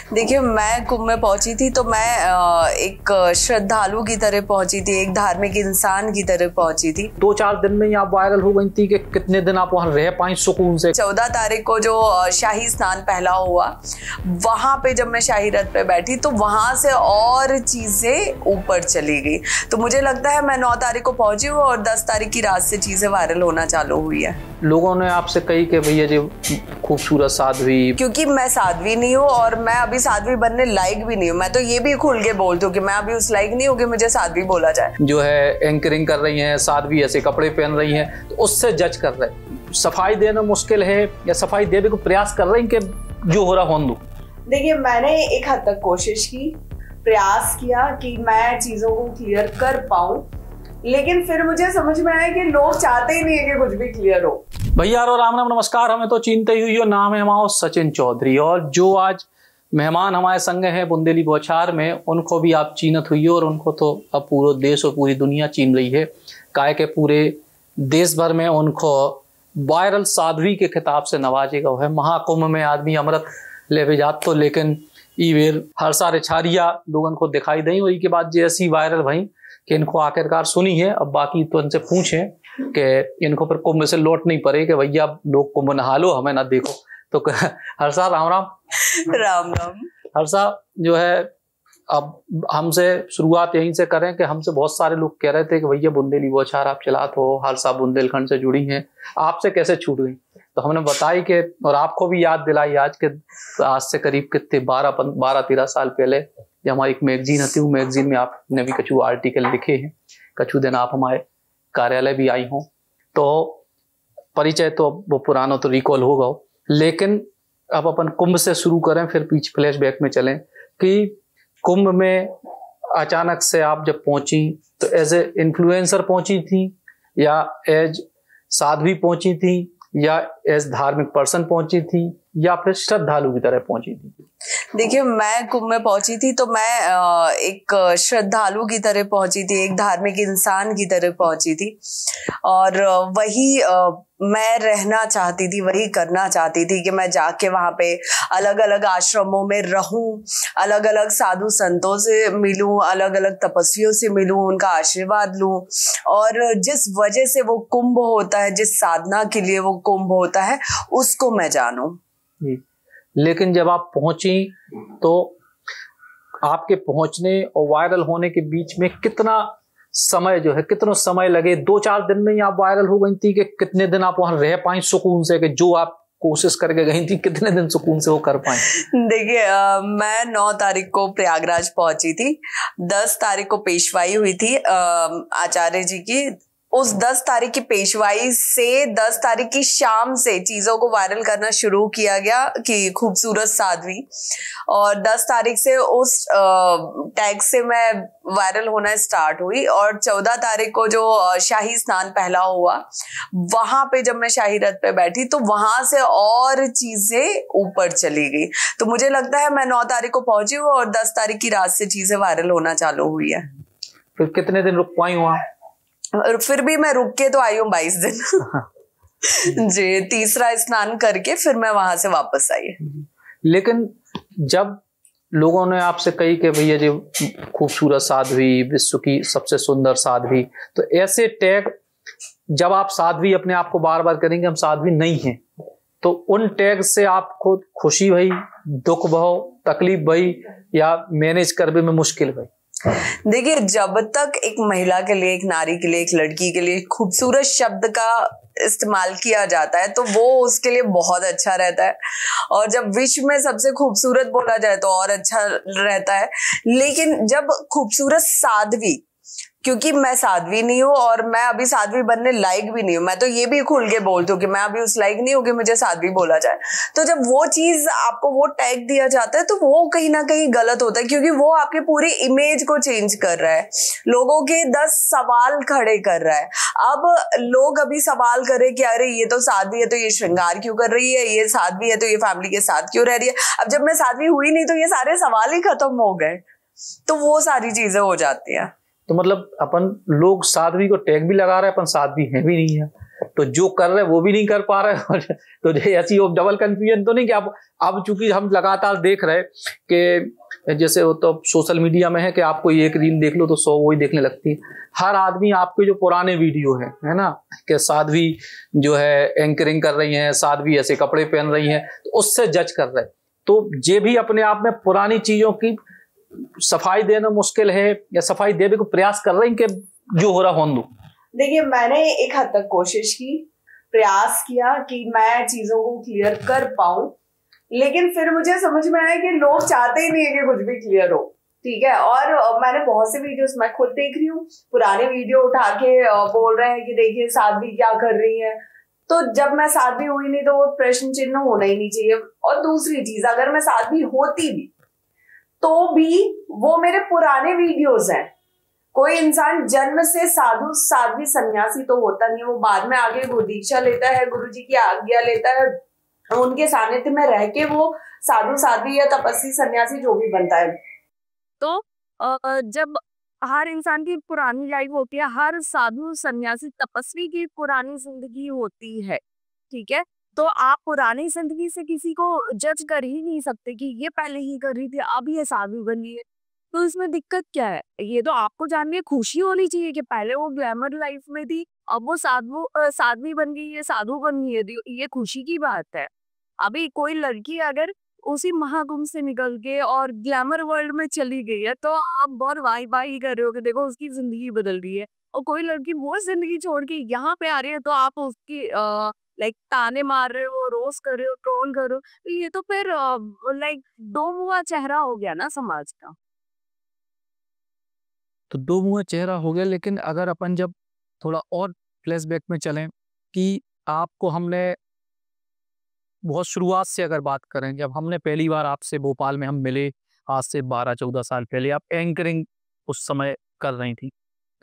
देखिए, मैं कुंभ में पहुंची थी तो मैं एक श्रद्धालु की तरह पहुंची थी, एक धार्मिक इंसान की तरह पहुंची थी। 2-4 दिन में ही आप वायरल हो गई थी कि कितने दिन आप वहां रह पाई सुकून से। 14 तारीख को जो शाही स्नान पहला हुआ, वहां पे जब मैं शाही रथ पे बैठी तो वहां से और चीजें ऊपर चली गई। तो मुझे लगता है मैं 9 तारीख को पहुंची हूँ और 10 तारीख की रात से चीजें वायरल होना चालू हुई है। लोगों ने आपसे कही कि भैया जी खूबसूरत साध्वी, क्योंकि मैं साध्वी नहीं हूँ और मैं अभी साध्वी बनने लायक भी नहीं हूँ। मैं तो ये भी खुल के बोलती हूँ कि मैं अभी उस लायक नहीं हूँ कि मुझे साध्वी बोला जाए। जो है एंकरिंग कर रही हैं, साध्वी ऐसे कपड़े पहन रही हैं, तो उससे जज कर रहे हैं। सफाई देना मुश्किल है या सफाई देने को प्रयास कर रही हैं कि जो हो रहा होने दो? देखिए, मैंने एक हद तक कोशिश की, प्रयास किया कि मैं चीजों को क्लियर कर पाऊं, लेकिन फिर मुझे समझ में आया कि लोग चाहते ही नहीं है कि कुछ भी क्लियर हो। भैया और राम राम नमस्कार। हमें तो चिंता ही हुई हो। नाम है हमारा सचिन चौधरी और जो आज मेहमान हमारे संग हैं बुंदेली बौछार में, उनको भी आप चीनत हुई हो और उनको तो अब पूरा देश और पूरी दुनिया चीन रही है। काहे के पूरे देश भर में उनको वायरल साध्वी के खिताब से नवाजेगा है। महाकुंभ में आदमी अमृत ले भी जात तो, लेकिन ई वेर हर सारे छारिया लोगों को दिखाई दी और के बाद जैसी वायरल भई कि इनको आखिरकार सुनी है। अब बाकी तो इनसे पूछें कि इनको फिर कुंभ से लौट नहीं पड़े कि भैया लोग कुंभ नहा लो, हमें ना देखो। तो हर्षा राम राम। राम राम। हर्षा जो है, अब हमसे शुरुआत यहीं से करें कि हमसे बहुत सारे लोग कह रहे थे कि भैया बुंदेली बौछार आप चलाते हो, हर्षा बुंदेलखंड से जुड़ी हैं, आपसे कैसे छूट गई? तो हमने बताई कि और आपको भी याद दिलाई आज के आज से करीब कितने 12-13 साल पहले जब हमारी एक मैगजीन थी, वो मैगजीन में आपने भी कछु आर्टिकल लिखे हैं। कछु दिन आप हमारे कार्यालय भी आई हो, तो परिचय तो वो पुराना तो रिकॉल होगा, लेकिन अब अपन कुंभ से शुरू करें, फिर पीछे फ्लैशबैक में चलें कि कुंभ में अचानक से आप जब पहुंची तो एज ए इन्फ्लुएंसर पहुंची थी या एज साध्वी पहुंची थी या एज धार्मिक पर्सन पहुंची थी या फिर श्रद्धालु की तरह पहुंची थी? देखिए, मैं कुंभ में पहुंची थी तो मैं एक श्रद्धालु की तरह पहुंची थी, एक धार्मिक इंसान की तरह पहुंची थी और वही मैं रहना चाहती थी, वही करना चाहती थी कि मैं जाके वहां पे अलग अलग आश्रमों में रहूं, अलग अलग साधु संतों से मिलूं, अलग अलग तपस्वियों से मिलूं, उनका आशीर्वाद लूं और जिस वजह से वो कुंभ होता है, जिस साधना के लिए वो कुंभ होता है, उसको मैं जानूं। लेकिन जब आप पहुंची तो आपके पहुंचने और वायरल होने के बीच में कितना समय जो है, कितना समय लगे? 2-4 दिन में ही आप वायरल हो गई थी कि कितने दिन आप वहां रह पाई सुकून से, कि जो आप कोशिश करके गई थी कितने दिन सुकून से वो कर पाए? देखिए, मैं 9 तारीख को प्रयागराज पहुंची थी, 10 तारीख को पेशवाई हुई थी आचार्य जी की। उस 10 तारीख की पेशवाई से 10 तारीख की शाम से चीजों को वायरल करना शुरू किया गया कि खूबसूरत साध्वी, और 10 तारीख से उस टैग से मैं वायरल होना स्टार्ट हुई और 14 तारीख को जो शाही स्नान पहला हुआ, वहां पे जब मैं शाही रथ पे बैठी तो वहां से और चीजें ऊपर चली गई। तो मुझे लगता है मैं 9 तारीख को पहुंची हूँ और 10 तारीख की रात से चीजें वायरल होना चालू हुई है। फिर कितने दिन रुक पाई वहां? फिर भी मैं रुक के तो आई हूँ 22 दिन। जी, तीसरा स्नान करके फिर मैं वहां से वापस आई। लेकिन जब लोगों ने आपसे कही कि भैया जी खूबसूरत साध्वी, विश्व की सबसे सुंदर साध्वी, तो ऐसे टैग जब आप साध्वी अपने आप को बार बार करेंगे हम साध्वी नहीं हैं, तो उन टैग से आपको खुशी भई, दुख भई, तकलीफ भई या मैनेज करने में मुश्किल भई? देखिए, जब तक एक महिला के लिए, एक नारी के लिए, एक लड़की के लिए खूबसूरत शब्द का इस्तेमाल किया जाता है तो वो उसके लिए बहुत अच्छा रहता है, और जब विश्व में सबसे खूबसूरत बोला जाए तो और अच्छा रहता है। लेकिन जब खूबसूरत साध्वी, क्योंकि मैं साध्वी नहीं हूँ और मैं अभी साध्वी बनने लायक भी नहीं हूँ, मैं तो ये भी खुल के बोलती हूँ कि मैं अभी उस लायक नहीं हूँ कि मुझे साध्वी बोला जाए। तो जब वो चीज आपको वो टैग दिया जाता है तो वो कहीं ना कहीं गलत होता है, क्योंकि वो आपके पूरी इमेज को चेंज कर रहा है, लोगों के 10 सवाल खड़े कर रहा है। अब लोग अभी सवाल करे कि अरे ये तो साध्वी है तो ये श्रृंगार क्यों कर रही है, ये साध्वी है तो ये फैमिली के साथ क्यों रह रही है। अब जब मैं साध्वी हुई नहीं तो ये सारे सवाल ही खत्म हो गए, तो वो सारी चीजें हो जाती है। तो मतलब अपन लोग साध्वी को टैग भी लगा रहे हैं, अपन साध्वी है भी नहीं है। तो जो कर रहे वो भी नहीं कर पा रहे। तो ऐसी डबल कंफ्यूजन तो नहीं कि अब चूंकि हम लगातार देख रहे कि जैसे वो तो सोशल मीडिया में है कि आपको एक रील देख लो तो 100 वही देखने लगती है। हर आदमी आपके जो पुराने वीडियो है ना, कि साध्वी जो है एंकरिंग कर रही हैं, साध्वी ऐसे कपड़े पहन रही हैं, तो उससे जज कर रहे। तो ये भी अपने आप में पुरानी चीजों की सफाई देना मुश्किल है, या सफाई देने को प्रयास कर रही हैं कि जो हो रहा होने दो। देखिए, मैंने एक हद तक कोशिश की, प्रयास किया कि मैं चीजों को क्लियर कर पाऊं, लेकिन फिर मुझे समझ में आया कि लोग चाहते ही नहीं है कि कुछ भी क्लियर हो। ठीक है, और मैंने बहुत से वीडियोस मैं खुद देख रही हूँ, पुराने वीडियो उठा के बोल रहे हैं कि देखिए साध्वी क्या कर रही है। तो जब मैं साध्वी हुई नहीं तो वो प्रश्न चिन्ह होना ही नहीं चाहिए। और दूसरी चीज, अगर मैं साध्वी होती भी तो भी वो मेरे पुराने वीडियोस हैं। कोई इंसान जन्म से साधु साध्वी सन्यासी तो होता नहीं है, वो बाद में आगे गुरु दीक्षा लेता है, गुरु जी की आज्ञा लेता है, उनके सानिध्य में रह के वो साधु साध्वी या तपस्वी सन्यासी जो भी बनता है। तो जब हर इंसान की पुरानी लाइफ होती है, हर साधु सन्यासी तपस्वी की पुरानी जिंदगी होती है, ठीक है, तो आप पुरानी जिंदगी से किसी को जज कर ही नहीं सकते कि ये पहले ही कर रही थी, अब ये साधु बनी है। तो इसमें दिक्कत क्या है? ये तो आपको जान के खुशी होनी चाहिए कि पहले वो ग्लैमर लाइफ में थी, अब वो साध्वी बन गई है, साधु बन गई है, ये खुशी की बात है। अभी कोई लड़की अगर उसी महाकुंभ से निकल के और ग्लैमर वर्ल्ड में चली गई है तो आप बहुत वाही वाही कर रहे हो कि देखो उसकी जिंदगी बदल रही है, और कोई लड़की वो जिंदगी छोड़ के यहाँ पे आ रही है तो आप उसकी लाइक ताने मार रहे हो, रोस्ट कर रहे हो, ट्रोल कर रहे हो। तो ये तो फिर लाइक दो मुहा चेहरा हो गया ना समाज का। तो दो मुंहा चेहरा हो गया। लेकिन अगर अपन जब थोड़ा और फ्लैशबैक में चलें कि आपको हमने बहुत शुरुआत से अगर बात करें, जब हमने पहली बार आपसे भोपाल में हम मिले आज से 12-14 साल पहले, आप एंकरिंग उस समय कर रही थी।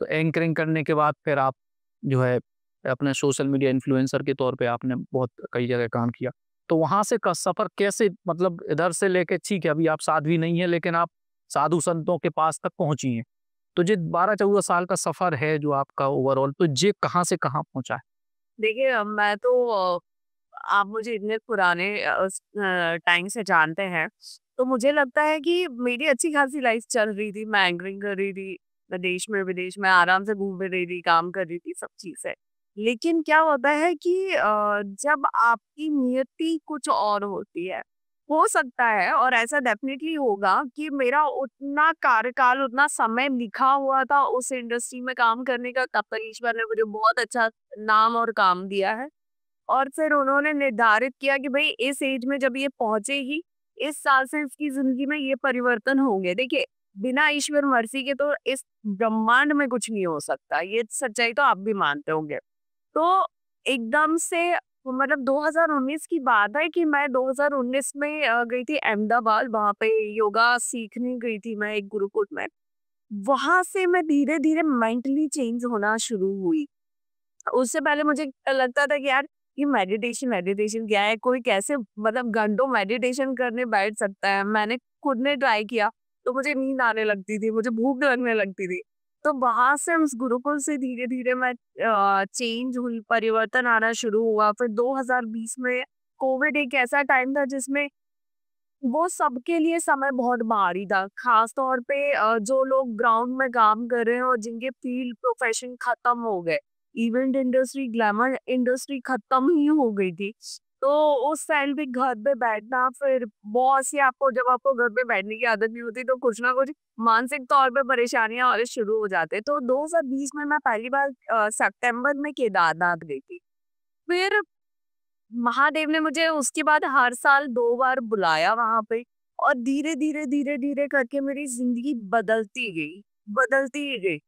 तो एंकरिंग करने के बाद फिर आप जो है अपने सोशल मीडिया इन्फ्लुएंसर के तौर पे आपने बहुत कई जगह काम किया। तो वहाँ से का सफ़र कैसे, मतलब इधर से लेके, ठीक है अभी आप साध्वी नहीं है लेकिन आप साधु संतों के पास तक पहुँची हैं, तो जो 12-14 साल का सफ़र है जो आपका ओवरऑल, तो ये कहाँ से कहाँ पहुँचा है? देखिए, मैं तो आप मुझे इतने पुराने टाइम से जानते हैं, तो मुझे लगता है कि मेरी अच्छी खासी लाइफ चल रही थी। मैं एंकरिंग कर रही थी, मैं देश में विदेश में आराम से घूम फिर रही थी, काम कर रही थी, सब चीज़ है। लेकिन क्या होता है कि जब आपकी नियति कुछ और होती है, हो सकता है और ऐसा डेफिनेटली होगा कि मेरा उतना कार्यकाल, उतना समय लिखा हुआ था उस इंडस्ट्री में काम करने का, तब तक ईश्वर ने मुझे बहुत अच्छा नाम और काम दिया है। और फिर उन्होंने निर्धारित किया कि भाई इस एज में जब ये पहुंचेगी, इस साल से इसकी जिंदगी में ये परिवर्तन होंगे। देखिए, बिना ईश्वर मर्जी के तो इस ब्रह्मांड में कुछ नहीं हो सकता, ये सच्चाई तो आप भी मानते होंगे। तो एकदम से मतलब 2019 की बात है कि मैं 2019 में गई थी अहमदाबाद, वहां पे योगा सीखने गई थी मैं एक गुरुकुल में। वहां से मैं धीरे धीरे मेंटली चेंज होना शुरू हुई। उससे पहले मुझे लगता था कि यार ये मेडिटेशन मेडिटेशन क्या है, कोई कैसे मतलब घंटों मेडिटेशन करने बैठ सकता है। मैंने खुद ने ट्राई किया तो मुझे नींद आने लगती थी, मुझे भूख लगने लगती थी। तो वहां से उस गुरुकुल से धीरे धीरे मैं चेंज हुई, परिवर्तन आना शुरू हुआ। फिर 2020 में कोविड एक ऐसा टाइम था जिसमें वो सबके लिए समय बहुत भारी था, खास तौर पे जो लोग ग्राउंड में काम कर रहे हैं और जिनके फील्ड प्रोफेशन खत्म हो गए, इवेंट इंडस्ट्री, ग्लैमर इंडस्ट्री खत्म ही हो गई थी। तो उस टाइम पे घर पे बैठना, फिर बहुत सी आपको, जब आपको घर पे बैठने की आदत नहीं होती तो कुछ ना कुछ मानसिक तौर पे परेशानियां और शुरू हो जाते। तो 2020 में मैं पहली बार सितंबर में केदारनाथ गई थी। फिर महादेव ने मुझे उसके बाद हर साल 2 बार बुलाया वहां पे, और धीरे धीरे धीरे धीरे करके मेरी जिंदगी बदलती गई।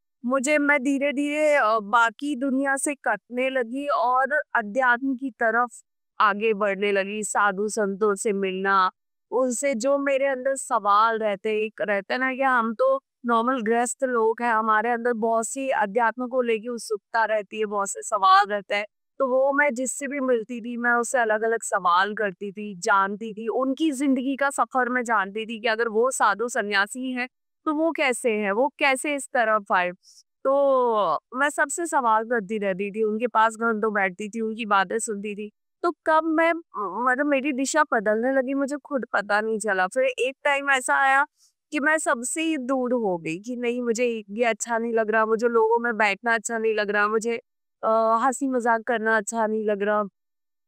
मैं धीरे धीरे बाकी दुनिया से कटने लगी और अध्यात्म की तरफ आगे बढ़ने लगी। साधु संतों से मिलना, उनसे जो मेरे अंदर सवाल एक रहते ना कि हम तो नॉर्मल गृहस्थ लोग हैं, हमारे अंदर बहुत सी अध्यात्म को लेके उत्सुकता रहती है, बहुत से सवाल रहते हैं। तो वो मैं जिससे भी मिलती थी, मैं उससे अलग-अलग सवाल करती थी, जानती थी, उनकी ज़िंदगी का सफ़र मैं जानती थी कि अगर वो साधु सन्यासी हैं, तो वो कैसे हैं, वो कैसे इस तरफ आए। तो मैं सबसे सवाल करती रहती थी, उनके पास घंटों बैठती थी, उनकी बातें सुनती थी। तो कब मैं मतलब मेरी दिशा बदलने लगी मुझे खुद पता नहीं चला। फिर एक टाइम ऐसा आया कि मैं सबसे ही दूर हो गई कि नहीं मुझे ये अच्छा नहीं लग रहा, मुझे लोगों में बैठना अच्छा नहीं लग रहा, मुझे हंसी मजाक करना अच्छा नहीं लग रहा,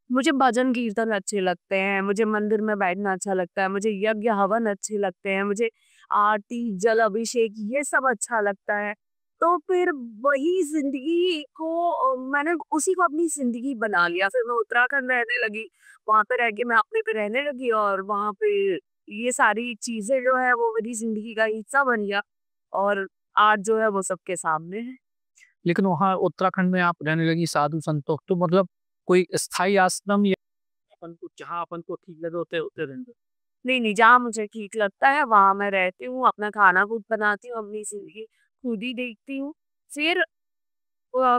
मुझे भजन कीर्तन अच्छे लगते हैं, मुझे मंदिर में बैठना अच्छा लगता है, मुझे यज्ञ हवन अच्छे लगते हैं, मुझे आरती जल अभिषेक ये सब अच्छा लगता है। तो फिर वही जिंदगी को मैंने उसी को अपनी जिंदगी बना लिया। फिर मैं उत्तराखंड रहने लगी, वहां पे रह के मैं अपने पे रहने लगी और वहां पे ये सारी चीजें जो है वो मेरी जिंदगी का हिस्सा बन गया और आज जो है वो सबके सामने है। लेकिन वहाँ उत्तराखंड में आप रहने लगी साधु संतों, तो मतलब कोई स्थायी आश्रम या अपन को जहाँ अपन को ठीक लगे होते होते रहेंगे? नहीं नहीं, जहाँ मुझे ठीक लगता है वहां मैं रहती हूँ, अपना खाना खुद बनाती हूँ, अपनी जिंदगी खुद ही देखती हूँ। फिर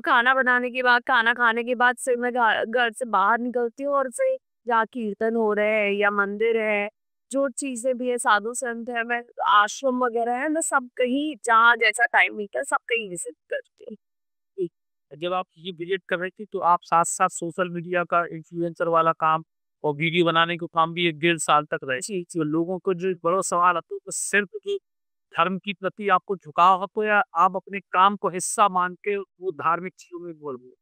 खाना बनाने के बाद खाना खाने के बाद फिर मैं घर से बाहर निकलती हूँ और फिर जहाँ कीर्तन हो रहे हैं या मंदिर है, जो चीजें भी है, साधु संत है, मैं आश्रम वगैरह है, मैं सब कहीं जहाँ जैसा टाइम मिलता है सब कहीं विजिट करती हूँ। ठीक। जब आप ये विजिट कर रही थी तो आप साथ साथ सोशल मीडिया का इन्फ्लुएंसर वाला काम और वीडियो बनाने का काम भी 1 डेढ़ साल तक रहे। जी तो लोगों को जो बड़ा सवाल आता है तो सिर्फ कि धर्म की प्रति आपको झुकाव है तो या आप अपने काम को हिस्सा मान के वो धार्मिक चीजों में बोल रहे हो?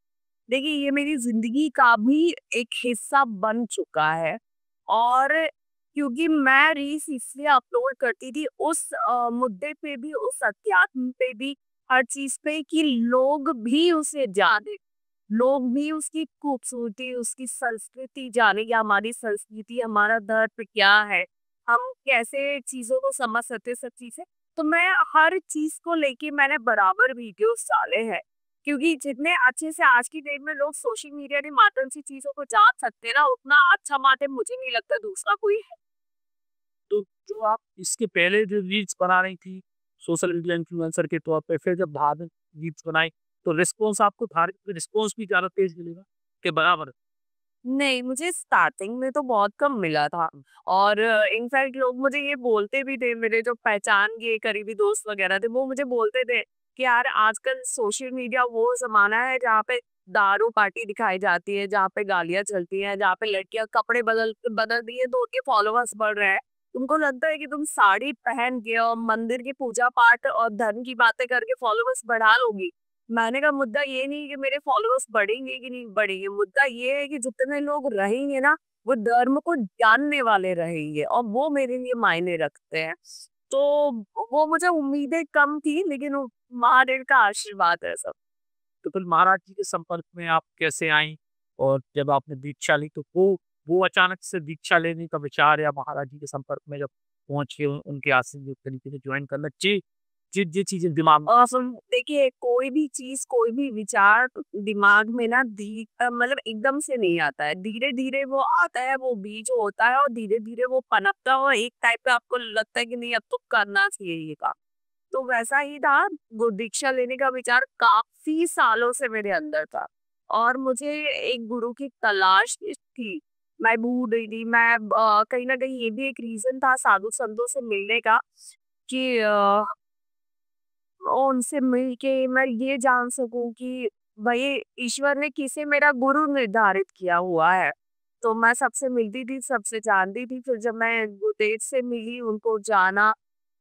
देखिए ये मेरी जिंदगी का भी एक हिस्सा बन चुका है। और क्योंकि मैं रील्स इसलिए अपलोड करती थी उस मुद्दे पे भी, उस अध्यात्म पे भी, हर चीज पे कि लोग भी उसे जाने, लोग भी उसकी खूबसूरती, उसकी संस्कृति जाने कि हमारी संस्कृति, हमारा धर्म क्या है, हम कैसे चीजों को समझ सकते हैं, सब चीजें। तो मैं हर चीज को लेके मैंने बराबर वीडियोस डाले हैं, क्योंकि जितने अच्छे से आज की डेट में लोग सोशल मीडिया के माध्यम से चीजों को जान सकते हैं ना, उतना अच्छा माध्यम मुझे नहीं लगता दूसरा कोई है। तो जो आप इसके पहले जो रील्स बना रही थी सोशल मीडिया इन्फ्लुएंसर के तौर पे, फिर जब धार्मिक रील्स बनाई तो रिस्पॉन्स आपको धार्मिक रिस्पॉन्स भी ज्यादा तेज मिलेगा के बराबर? नहीं, मुझे स्टार्टिंग में तो बहुत कम मिला था और इनफैक्ट लोग मुझे ये बोलते भी थे, मेरे जो पहचान के करीबी दोस्त वगैरह थे, वो मुझे बोलते थे कि यार आजकल सोशल मीडिया वो ज़माना है जहाँ पे दारू पार्टी दिखाई जाती है, जहाँ पे गालियाँ चलती हैं, जहाँ पे लड़कियाँ कपड़े बदल बदल दिए तो उनके फॉलोवर्स बढ़ रहे हैं। तुमको लगता है कि तुम साड़ी पहन के और मंदिर की पूजा पाठ और धर्म की बातें करके फॉलोवर्स बढ़ा लोगी? मैंने कहा मुद्दा ये नहीं कि मेरे फॉलोअर्स बढ़ेंगे कि नहीं बढ़ेंगे, मुद्दा ये है कि जितने लोग रहेंगे ना वो धर्म को जानने वाले रहेंगे और वो मेरे लिए मायने रखते हैं। तो वो मुझे उम्मीदें कम थी लेकिन वो महादेव का आशीर्वाद है सब। तो फिर महाराज जी के संपर्क में आप कैसे आई और जब आपने दीक्षा ली तो वो अचानक से दीक्षा लेने का विचार या महाराज जी के संपर्क में जब पहुंचे उनके आश्रम जो तरीके से ज्वाइन करना ये चीजें दिमाग में? देखिए कोई भी चीज, कोई भी विचार दिमाग में ना मतलब एकदम से नहीं आता है, धीरे धीरे वो आता है, वो बीज होता है और धीरे धीरे वो पनपता है और एक टाइप पे आपको लगता है कि नहीं अब तो करना चाहिए ये काम। तो वैसा ही था, गुरु दीक्षा लेने का विचार काफी सालों से मेरे अंदर था और मुझे एक गुरु की तलाश थी। मैं भूल रही थी, मैं कहीं ना कहीं ये भी एक रीजन था साधु संतों से मिलने का कि उनसे मिल के मैं ये जान सकूं कि भाई ईश्वर ने किसे मेरा गुरु निर्धारित किया हुआ है। तो मैं सबसे मिलती थी, सबसे जानती थी। फिर जब मैं गुरुदेव से मिली, उनको जाना,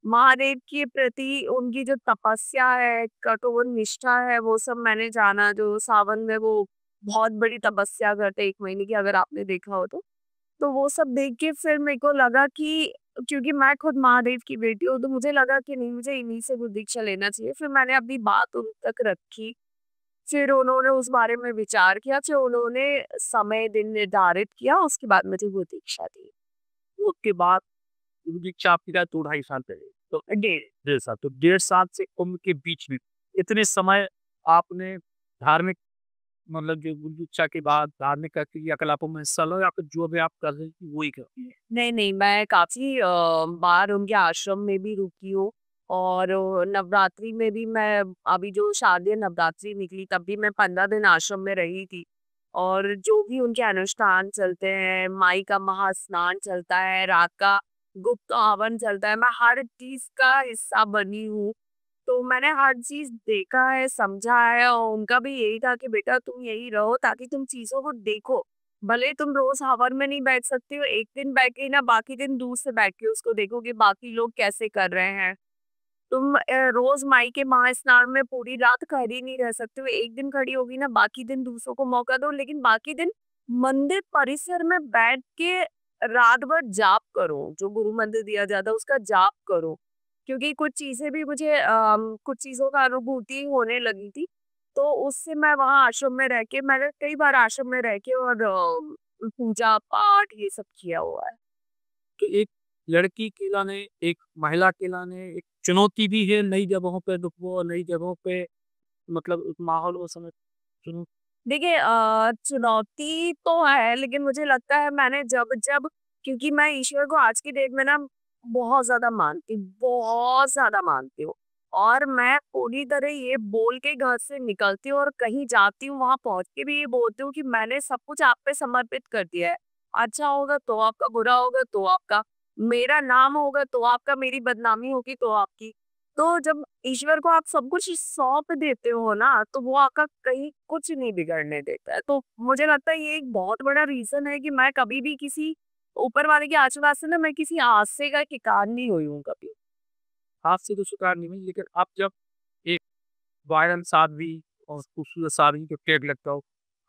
महादेव के प्रति उनकी जो तपस्या है, कठोर निष्ठा है, वो सब मैंने जाना। जो सावन में वो बहुत बड़ी तपस्या करते 1 महीने की, अगर आपने देखा हो तो वो सब देख के फिर मेरे को लगा कि क्योंकि मैं खुद महादेव की बेटी हूँ तो मुझे लगा कि नहीं मुझे इन्हीं से गुरु दीक्षा लेना चाहिए। फिर मैंने अपनी बात उन तक रखी, फिर उन्होंने उस बारे में विचार किया, फिर उन्होंने समय दिन निर्धारित किया, उसके बाद मुझे गुरु दीक्षा दी। तो उसके बाद गुरु दीक्षा आपकी का 2 ढाई साल पहले तो 1.5 1.5 साल, तो 1.5 साल से उम्र के बीच में इतने समय आपने धार्मिक मतलब जो गुरु दीक्षा के बाद धार्मिक क्रियाकलापों में हिस्सा लो या फिर जो भी आप कर रहे हैं वही कर रही है? नहीं नहीं, मैं काफी बार उनके आश्रम में भी रुकी हूँ और नवरात्रि में भी मैं, अभी जो शारदीय नवरात्रि निकली तब भी मैं 15 दिन आश्रम में रही थी। और जो भी उनके अनुष्ठान चलते हैं, माई का महास्नान चलता है, रात का गुप्त हवन चलता है, मैं हर चीज का हिस्सा बनी हूँ। तो मैंने हर चीज देखा है, समझा है, और उनका भी यही था कि बेटा तुम यही रहो ताकि तुम चीजों को देखो। भले तुम रोज हवन में नहीं बैठ सकते हो, एक दिन बैठ के ना बाकी दिन दूर से बैठ के उसको देखो कि बाकी लोग कैसे कर रहे हैं। तुम रोज माई के महास्नान में पूरी रात खड़ी नहीं रह सकते हो, एक दिन खड़ी होगी ना, बाकी दिन दूसरों को मौका दो, लेकिन बाकी दिन मंदिर परिसर में बैठ के रात भर जाप करो, जो गुरु मंत्र दिया जाता है उसका जाप करो। क्योंकि कुछ चीजें भी मुझे कुछ चीजों का अनुभूति होने लगी थी, तो उससे मैं वहाँ आश्रम में रह के, मैंने कई बार आश्रम में रह के और पूजा पाठ ये सब किया हुआ है। कि एक लड़की कहलाने, एक महिला कहलाने एक चुनौती भी है, नई जगहों पे रुकवो, नई जगहों पे मतलब उस माहौल वो समय चुनौ देखिए चुनौती तो है, लेकिन मुझे लगता है मैंने जब जब, क्योंकि मैं ईश्वर को आज की डेट में ना बहुत ज्यादा मानती हूँ, बहुत ज्यादा मानती हूँ। और मैं पूरी तरह ये बोल के घर से निकलती हूँ और कहीं जाती हूँ, वहां पहुंच के भी ये बोलती हूँ कि मैंने सब कुछ आप पे समर्पित कर दिया है। अच्छा होगा तो आपका, बुरा होगा तो आपका, मेरा नाम होगा तो आपका, मेरी बदनामी होगी तो आपकी। तो जब ईश्वर को आप सब कुछ सौंप देते हो ना, तो वो आपका कहीं कुछ नहीं बिगड़ने देता है। तो मुझे लगता है ये एक बहुत बड़ा रीजन है कि मैं कभी भी किसी ऊपर वाले के आशीर्वाद से ना, मैं किसी हादसे का शिकार नहीं हुई हूँ कभी। हाथ से तो शिकार नहीं हुई, लेकिन आप जब एक वायरल साध्वी और खूबसूरत साध्वी को टैग लगता हो,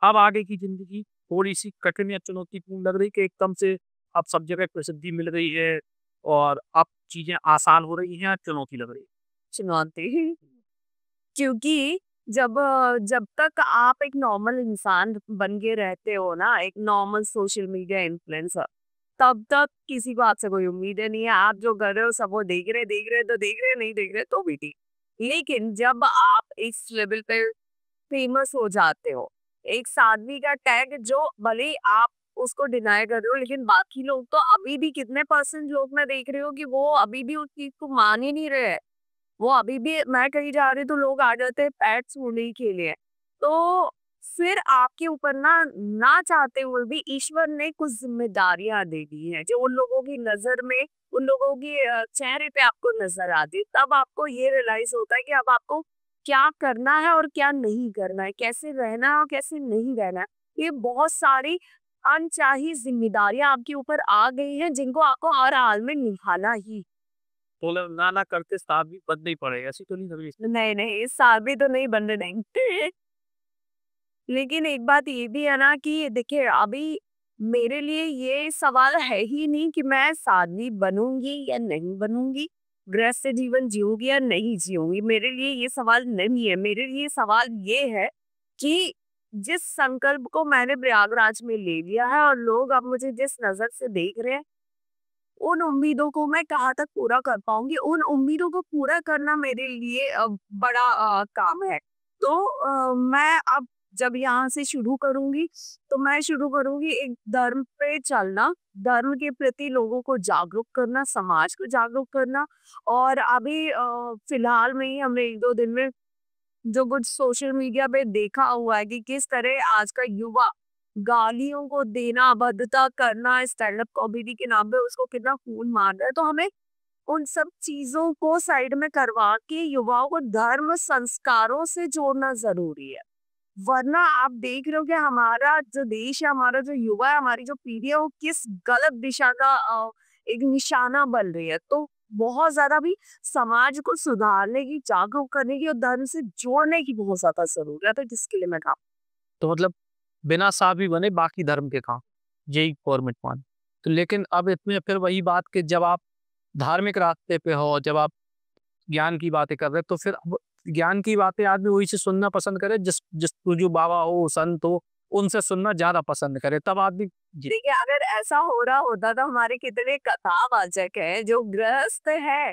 अब आगे की जिंदगी थोड़ी सी कठिन या चुनौतीपूर्ण लग रही कि एकदम से अब सब जगह प्रसिद्धि मिल रही है और अब चीजें आसान हो रही हैं, चुनौती लग रही है? चुनौती, क्योंकि जब तक आप एक नॉर्मल इंसान बन के रहते हो ना, एक नॉर्मल सोशल मीडिया इन्फ्लुएंसर, तब तक किसी को आपसे कोई उम्मीद नहीं है। आप जो कर रहे हो सब वो देख रहे तो देख रहे, नहीं देख रहे तो भी ठीक। लेकिन जब आप इस लेवल पे फेमस हो जाते हो, एक साध्वी का टैग, जो भले ही आप उसको डिनाई कर रहे हो, लेकिन बाकी लोग तो अभी भी, कितने परसेंट लोग मैं देख रही हूँ कि वो अभी भी उस चीज को मान ही नहीं रहे हैं। वो अभी भी, मैं कहीं जा रही तो लोग आ जाते हैं पैर छूने के लिए। तो फिर आपके ऊपर ना ना चाहते हुए भी ईश्वर ने कुछ जिम्मेदारियां दे दी हैं, जो उन लोगों की नजर में, उन लोगों की चेहरे पे आपको नजर आती है। तब आपको ये रियलाइज होता है कि अब आपको क्या करना है और क्या नहीं करना है, कैसे रहना है और कैसे नहीं रहना है। ये बहुत सारी अनचाही जिम्मेदारियां आपके ऊपर आ गई हैं, जिनको आपको हर हाल में निभाना ही। तो ना ना करते साथ भी बनना ही पड़ेगा, ऐसी तो नहीं लग रही? नहीं नहीं, इस साल भी तो नहीं बनने देंगे। लेकिन एक बात ये भी है ना कि देखिए, अभी मेरे लिए ये सवाल है ही नहीं कि मैं साध्वी बनूंगी या नहीं बनूंगी, गृहस्थ जीवन जीऊंगी या नहीं जीऊंगी। मेरे लिए ये सवाल नहीं है। मेरे लिए सवाल ये है कि जिस संकल्प को मैंने प्रयागराज में ले लिया है और लोग अब मुझे जिस नजर से देख रहे हैं, उन उम्मीदों को मैं कहाँ तक पूरा कर पाऊंगी। उन उम्मीदों को पूरा करना मेरे लिए बड़ा काम है। तो मैं अब जब यहाँ से शुरू करूंगी, तो मैं शुरू करूंगी एक धर्म पे चलना, धर्म के प्रति लोगों को जागरूक करना, समाज को जागरूक करना। और अभी फिलहाल में ही हमने एक दो दिन में जो कुछ सोशल मीडिया पे देखा हुआ है कि किस तरह आज का युवा गालियों को देना, अभद्रता करना, स्टैंड अप कॉमेडी के नाम पे उसको कितना खून मार रहा है। तो हमें उन सब चीजों को साइड में करवा के युवाओं को धर्म संस्कारों से जोड़ना जरूरी है। वरना आप देख रहे हो कि हमारा जो देश है, हमारा जो युवा है, हमारी जो पीढ़ी है, वो किस गलत दिशा का एक निशाना बन रही है। तो बहुत ज्यादा भी समाज को सुधारने की, जागरूक करने की और धर्म से जोड़ने की बहुत ज्यादा जरूरत है, जिसके लिए मैं काम। तो मतलब बिना साध्वी बने बाकी धर्म के काम, यही फॉर्मेट मान। तो लेकिन अब इसमें फिर वही बात कि जब आप धार्मिक रास्ते पे हो, जब आप ज्ञान की बातें कर रहे, तो फिर अब ज्ञान की बातें आदमी वही से सुनना पसंद करे, जिस जिस जो बाबा हो, संत हो, उनसे सुनना ज्यादा पसंद करे, तब आदमी देखिए, अगर ऐसा हो रहा होता तो हमारे कितने कथावाचक हैं जो गृहस्थ है,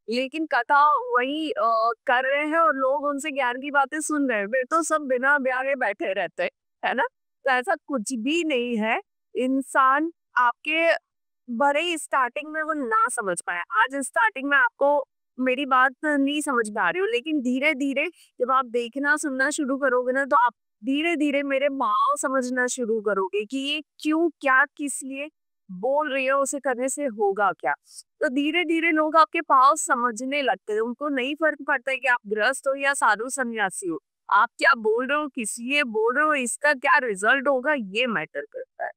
लेकिन कथा वही कर रहे हैं और लोग उनसे ज्ञान की बातें सुन रहे हैं, फिर तो सब बिना ब्याह के बैठे रहते हैं, है ना। तो ऐसा कुछ भी नहीं है। इंसान आपके बड़े ही स्टार्टिंग में वो ना समझ पाए, आज स्टार्टिंग में आपको मेरी बात नहीं समझ में आ रही हो, लेकिन धीरे धीरे जब आप देखना सुनना शुरू करोगे ना, तो आप धीरे धीरे मेरे भाव समझना शुरू करोगे कि ये क्यों, क्या, किस लिए बोल रही है उसे करने से होगा क्या। तो धीरे धीरे लोग आपके भाव समझने लगते हैं, उनको नहीं फर्क पड़ता है कि आप गृहस्थ हो या साधु सन्यासी हो, आप क्या बोल रहे हो, किस लिए बोल रहे हो, इसका क्या रिजल्ट होगा, ये मैटर करता है।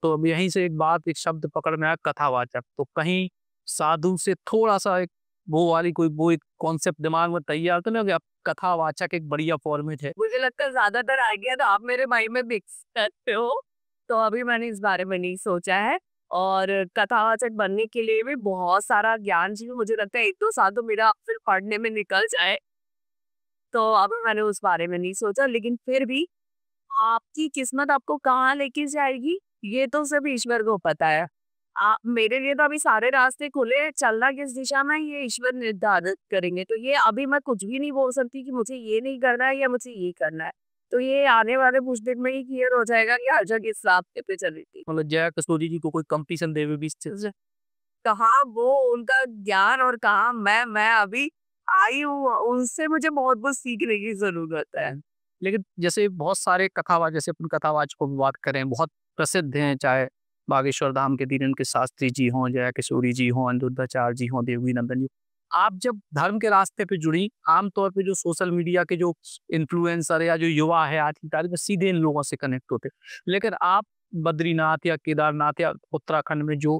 तो अब यहीं से एक बात, एक शब्द पकड़ में आया, कथावाचक। तो कहीं साधु से थोड़ा सा एक वो वाली कोई वो एक कॉन्सेप्ट दिमाग में तैयार तो नहीं हो गया? कथावाचक एक बढ़िया फॉर्मेट है। मुझे लगता है ज्यादातर आइडिया तो आप मेरे माइंड में मिक्स करते हो, तो अभी मैंने इस बारे में नहीं सोचा है। और कथावाचक बनने के लिए भी बहुत सारा ज्ञान चाहिए, मुझे लगता है 1-2 साल तो मेरा फिर पढ़ने में निकल जाए, तो अभी मैंने उस बारे में नहीं सोचा। लेकिन फिर भी आपकी किस्मत आपको कहाँ लेके जाएगी, ये तो सिर्फ ईश्वर को पता है। मेरे लिए तो अभी सारे रास्ते खुले हैं, चलना किस दिशा में ये ईश्वर निर्धारित करेंगे। तो ये अभी मैं कुछ भी नहीं बोल सकती कि मुझे ये नहीं करना है या मुझे ये करना है। तो ये आने वाले कुछ दिन में ही क्लियर हो जाएगा कि हर जगह किस रास्ते पे चली थी। मतलब जया कस्तूरी जी को कोई कंपटीशन देवे भी इस चीज से? कहाँ वो उनका ज्ञान और कहाँ मैं अभी आई हूँ, उनसे मुझे बहुत कुछ सीखने की जरूरत है। लेकिन जैसे बहुत सारे कथावाच, जैसे अपन कथावाचकों की बात करें, बहुत प्रसिद्ध हैं, चाहे बागेश्वर धाम के धीरेन्द्र के शास्त्री जी हों, जया किशोरी जी हों, अनिरुद्धाचार्य जी हों, देवकी नंदन जी। आप जब धर्म के रास्ते पे जुड़ी, आमतौर पे जो सोशल मीडिया के जो इन्फ्लुएंसर या जो युवा है आज की तारीख में, सीधे इन लोगों से कनेक्ट होते, लेकिन आप बद्रीनाथ या केदारनाथ या उत्तराखंड में जो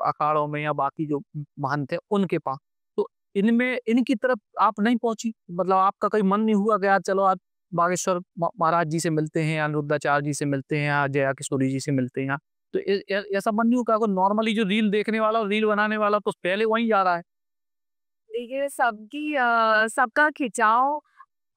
अखाड़ों में या बाकी जो महंत है उनके पास, तो इनमें इनकी तरफ आप नहीं पहुंची? मतलब आपका कहीं मन नहीं हुआ गया चलो आप बागेश्वर महाराज जी से मिलते हैं, अनिरुद्धाचार्य जी से मिलते हैं, या जया किशोरी जी से मिलते हैं? तो ऐसा मन नहीं हुआ? नॉर्मली जो रील देखने वाला और रील बनाने वाला तो पहले वहीं जा रहा है। देखिए सबका खिंचाव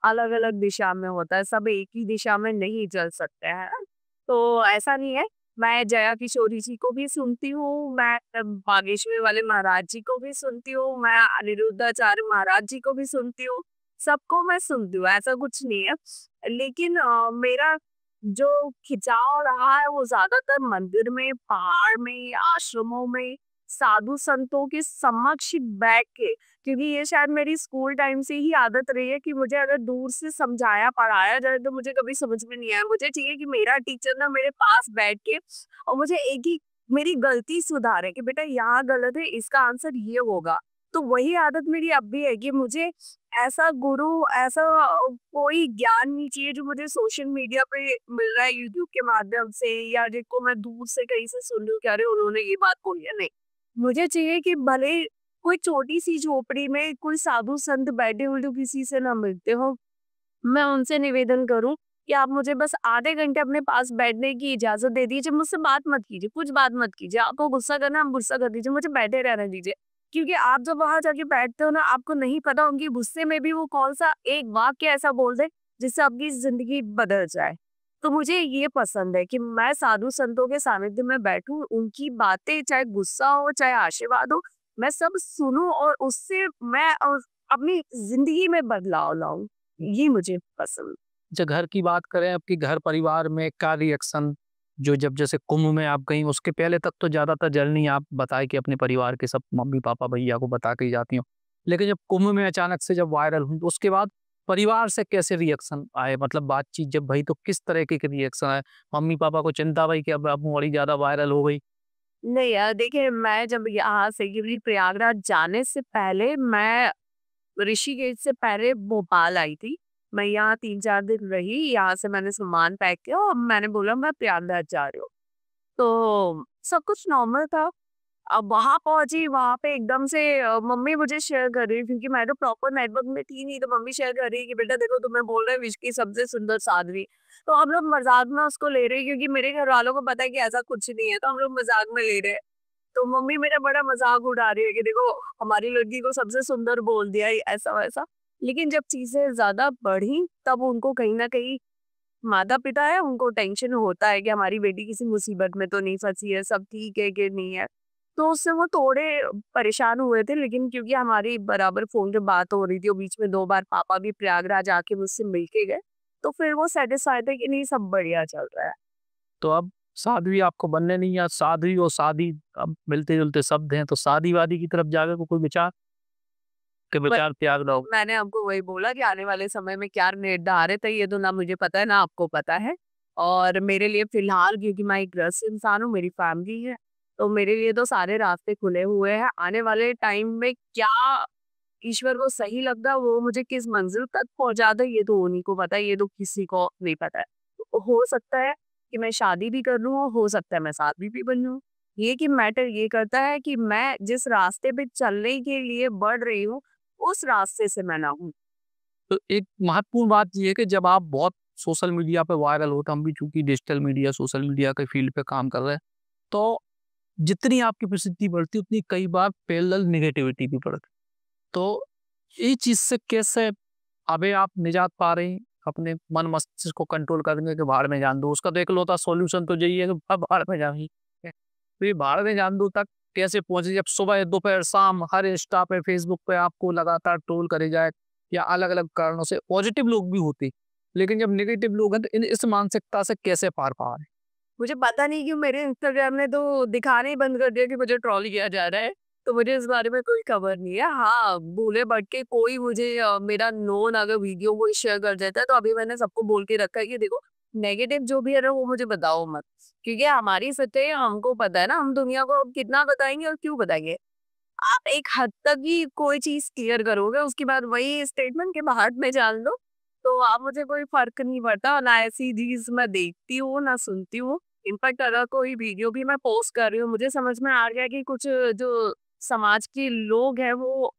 अलग अलग दिशा में होता है, सब एक ही दिशा में नहीं चल सकते हैं। तो ऐसा नहीं है, मैं जया किशोरी जी को भी सुनती हूँ, मैं बागेश्वर वाले महाराज जी को भी सुनती हूँ, मैं अनिरुद्धाचार्य महाराज जी को भी सुनती हूँ, सबको मैं सुनती हूँ, ऐसा कुछ नहीं है। लेकिन मेरा जो खिंचाव रहा है वो ज्यादातर मंदिर में, पहाड़ में, आश्रमों में, साधु संतों के समक्ष बैठ के, क्योंकि ये शायद मेरी स्कूल टाइम से ही आदत रही है कि मुझे अगर दूर से समझाया पढ़ाया जाए तो मुझे कभी समझ में नहीं आया। मुझे चाहिए कि मेरा टीचर ना मेरे पास बैठ के और मुझे एक ही मेरी गलती सुधारे कि बेटा यहाँ गलत है, इसका आंसर ये होगा। तो वही आदत मेरी अब भी है कि मुझे ऐसा गुरु, ऐसा कोई ज्ञान नहीं चाहिए जो मुझे सोशल मीडिया पे मिल रहा है यूट्यूब के माध्यम से, या जिसको मैं दूर से कहीं से सुन लूं कि अरे उन्होंने ये बात बोली है। नहीं, मुझे चाहिए कि भले कोई छोटी सी झोपड़ी में कोई साधु संत बैठे हो जो किसी से ना मिलते हो, मैं उनसे निवेदन करूं कि आप मुझे बस आधे घंटे अपने पास बैठने की इजाजत दे दीजिए, मुझसे बात मत कीजिए, कुछ बात मत कीजिए, आपको गुस्सा करना आप गुस्सा कर दीजिए, मुझे बैठे रहने दीजिए। क्योंकि आप जब वहां जाके बैठते हो ना, आपको नहीं पता उनके गुस्से में भी वो कौन सा एक वाक्य ऐसा बोल दे जिससे आपकी जिंदगी बदल जाए। तो मुझे ये पसंद है कि मैं साधु संतों के सानिध्य में बैठूं, उनकी बातें चाहे गुस्सा हो चाहे आशीर्वाद हो, मैं सब सुनूं और उससे मैं अपनी जिंदगी में बदलाव लाऊं। ये मुझे पसंद। जब घर की बात करें, आपके घर परिवार में क्या रिएक्शन, जो जब जैसे कुंभ में आप गई, उसके पहले तक तो ज्यादातर जर्नी आप बताए कि अपने परिवार के सब मम्मी पापा भैया को बता के ही जाती हो, लेकिन जब कुंभ में अचानक से जब वायरल हुई तो उसके बाद परिवार से कैसे रिएक्शन आए? मतलब बातचीत जब भई तो किस तरह के रिएक्शन आए? मम्मी पापा को चिंता भई कि अब बड़ी ज्यादा वायरल हो गई? नहीं यार, देखिए मैं जब यहाँ से गिरिडीह प्रयागराज जाने से पहले मैं ऋषिकेश से पहले भोपाल आई थी। मैं यहाँ 3-4 दिन रही, यहाँ से मैंने सामान पैक किया और मैंने बोला मैं प्रयागराज जा रही हूँ। तो सब कुछ नॉर्मल था। अब वहाँ पहुंची, वहाँ पे एकदम से मम्मी मुझे शेयर कर रही, क्योंकि मैं तो प्रॉपर नेटवर्क में थी नहीं, तो मम्मी शेयर कर रही है कि बेटा देखो तुम्हें बोल रहे हैं विश्व की सबसे सुंदर साध्वी। तो हम लोग मजाक में उसको ले रहे हैं, क्योंकि मेरे घर वालों को पता है कि ऐसा कुछ नहीं है, तो हम लोग मजाक में ले रहे हैं। तो मम्मी मेरा बड़ा मजाक उड़ा रही है कि देखो हमारी लड़की को सबसे सुंदर बोल दिया, ऐसा वैसा। लेकिन जब चीजें ज्यादा बढ़ी तब उनको कहीं ना कहीं, माता पिता है उनको टेंशन होता है कि हमारी बेटी किसी मुसीबत में तो नहीं फंसी है, सब ठीक है कि नहीं है। तो उससे वो थोड़े परेशान हुए थे, लेकिन क्योंकि हमारी बराबर फोन पे बात हो रही थी और बीच में 2 बार पापा भी प्रयागराज आके मुझसे मिल के गए, तो फिर वो सेटिस्फाइड थे कि नहीं सब बढ़िया चल रहा है। तो अब साध्वी आपको बनने नहीं, या साध्वी और शादी अब मिलते जुलते शब्द हैं, तो शादी वादी की तरफ जाकर कोई विचार के विचार त्याग दो? मैंने आपको वही बोला कि आने वाले समय में क्या निर्धारित है ये तो ना मुझे पता है ना आपको पता है। और मेरे लिए फिलहाल, क्योंकि मैं एक गृहस्थ इंसान हूँ, मेरी फैमिली है, तो मेरे लिए तो सारे रास्ते खुले हुए हैं। आने वाले टाइम में क्या ईश्वर को सही लगता है, वो मुझे किस मंजिल तक पहुंचाता है, ये तो उन्हीं को पता है, ये तो किसी को नहीं पता है। तो हो सकता है कि मैं शादी भी कर लूँ, हो सकता है मैं साध्वी भी बन लूँ। ये कि मैटर ये करता है कि मैं जिस रास्ते पे चलने के लिए बढ़ रही हूँ, उस रास्ते से मैं ना हूँ। तो एक महत्वपूर्ण बात ये है कि जब आप बहुत सोशल मीडिया पे वायरल हो, तो हम भी चूंकि डिजिटल मीडिया सोशल मीडिया के फील्ड पे काम कर रहे हैं, तो जितनी आपकी प्रसिद्धि बढ़ती उतनी कई बार पैरेलल नेगेटिविटी भी बढ़ती। तो ये चीज से कैसे अबे आप निजात पा रहे हैं, अपने मन मस्तिष्क को कंट्रोल करेंगे कि भाड़ में जान दो? उसका तो इकलौता सॉल्यूशन तो यही है कि अब भाड़ में जाएंगे। तो ये भाड़ में जान दो तक कैसे पहुंचे, जब सुबह दोपहर शाम हर इंस्टा पे फेसबुक पे आपको लगातार ट्रोल करे जाए, या अलग अलग कारणों से पॉजिटिव लोग भी होते, लेकिन जब नेगेटिव लोग हैं तो इस मानसिकता से कैसे पार पा रहे हैं? मुझे पता नहीं क्यों मेरे इंस्टाग्राम ने तो दिखाना ही बंद कर दिया कि मुझे ट्रोल किया जा रहा है। तो मुझे इस बारे में कोई खबर नहीं है। हाँ, भूले भटके के कोई मुझे मेरा नोन अगर वीडियो कोई शेयर कर देता है, तो अभी मैंने सबको बोल के रखा है कि देखो, नेगेटिव जो भी है ना, वो मुझे बताओ मत। क्योंकि हमारी सच्चाई हमको पता है ना, हम दुनिया को अब कितना बताएंगे और क्यों बताएंगे। आप एक हद तक ही कोई चीज क्लियर करोगे, उसके बाद वही स्टेटमेंट के बाहर में जान लो, तो आप मुझे कोई फर्क नहीं पड़ता। ना ऐसी चीज मैं देखती हूँ ना सुनती हूँ। इनफैक्ट अगर कोई वीडियो भी मैं पोस्ट कर रही हूँ, मुझे समझ में आ गया कि कुछ जो समाज के लोग हैं वो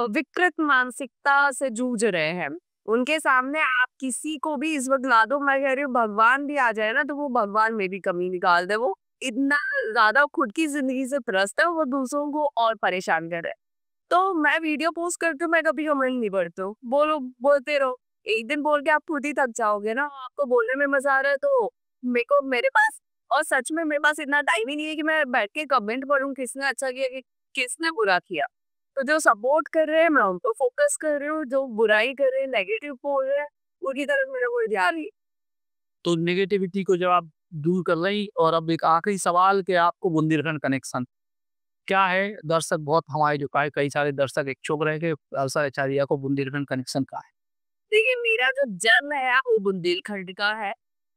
विकृत मानसिकता से जूझ रहे हैं। उनके सामने आप किसी को भी इस वक्त ला दो, मैं कह रही हूँ भगवान भी आ जाए ना, तो वो भगवान में भी कमी निकाल दे। वो इतना ज्यादा खुद की जिंदगी से त्रस्त है, वो दूसरों को और परेशान कर रहे हैं। तो मैं वीडियो पोस्ट करती हूँ, मैं कभी कमेंट नहीं पढ़ती हूँ। बोलो, बोलते रहो। एक दिन बोल के आप खुद ही थक जाओगे ना। आपको बोलने में मजा आ रहा है तो मेरे पास, और सच में मेरे पास इतना टाइम ही नहीं है कि मैं बैठ के कमेंट पढ़ूं किसने अच्छा किया कि किसने बुरा किया। तो जो सपोर्ट कर रहे हैं मैं उन पर फोकस कर रही हूँ, जो बुराई कर रहे हैं, नेगेटिव बोल रहे हैं, उनकी तरफ मेरा कोई ध्यान नहीं। तो नेगेटिविटी को जब आप दूर कर रही, और अब एक आखिरी सवाल कि आपको बुंदेलखंड कनेक्शन क्या है? दर्शक बहुत हमारे जो कई सारे दर्शक इच्छुक रहे कि अलसा आचार्य को बुंदेलखंड कनेक्शन का है। देखिए, मेरा जो जन्म है वो बुंदेलखंड का है,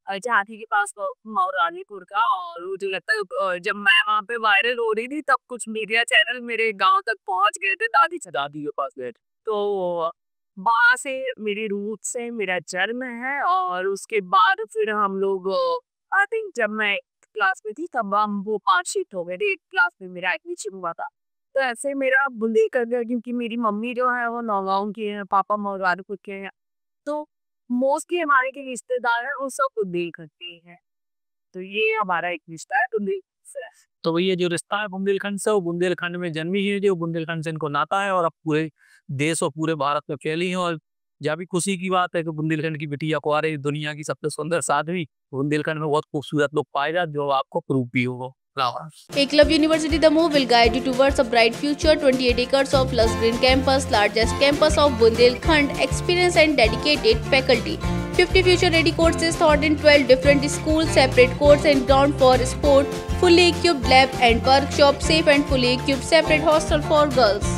झांसी के पास मौरानीपुर का। और मुझे लगता है जब मैं वहाँ पे वायरल हो रही थी, तब कुछ मीडिया चैनल मेरे गांव तक पहुंच गए थे, दादी से दादी के पास गए थे। तो वहां से मेरी रूट से मेरा जन्म है। और उसके बाद फिर हम लोग, आई थिंक जब मैं क्लास में थी तब हम वो 5 शिफ्ट हो गए थे। 8 क्लास में मेरा एडमिशन हुआ था। तो ऐसे मेरा बुंदेलखंड है, क्योंकि मेरी मम्मी जो है वो नौगांव की है, पापा मौरानीपुर के हैं। तो मोस्टली हमारे के रिश्तेदार हैं वो सब बुंदेलखंड के ही हैं। तो ये हमारा एक रिश्ता है बुंदेलखंड से। तो भैया जो रिश्ता है बुंदेलखंड से, वो बुंदेलखंड में जन्मी है, जो बुंदेलखंड से इनको नाता है, और अब पूरे देश और पूरे भारत में फैली है। और जहाँ भी खुशी की बात है कि बुंदेलखंड की बिटिया को आ रही दुनिया की सबसे सुंदर साध्वी बुंदेलखंड में बहुत खूबसूरत लोग पाए जाते, जो आपको प्रूफ भी होगा। Eklavya University Damoh will guide you towards a bright future. 28 acres of lush green campus, largest campus of Bundelkhand, experienced and dedicated faculty. 50 future-ready courses taught in 12 different schools, separate courts and ground for sport, fully equipped lab and workshop, safe and fully equipped separate hostel for girls.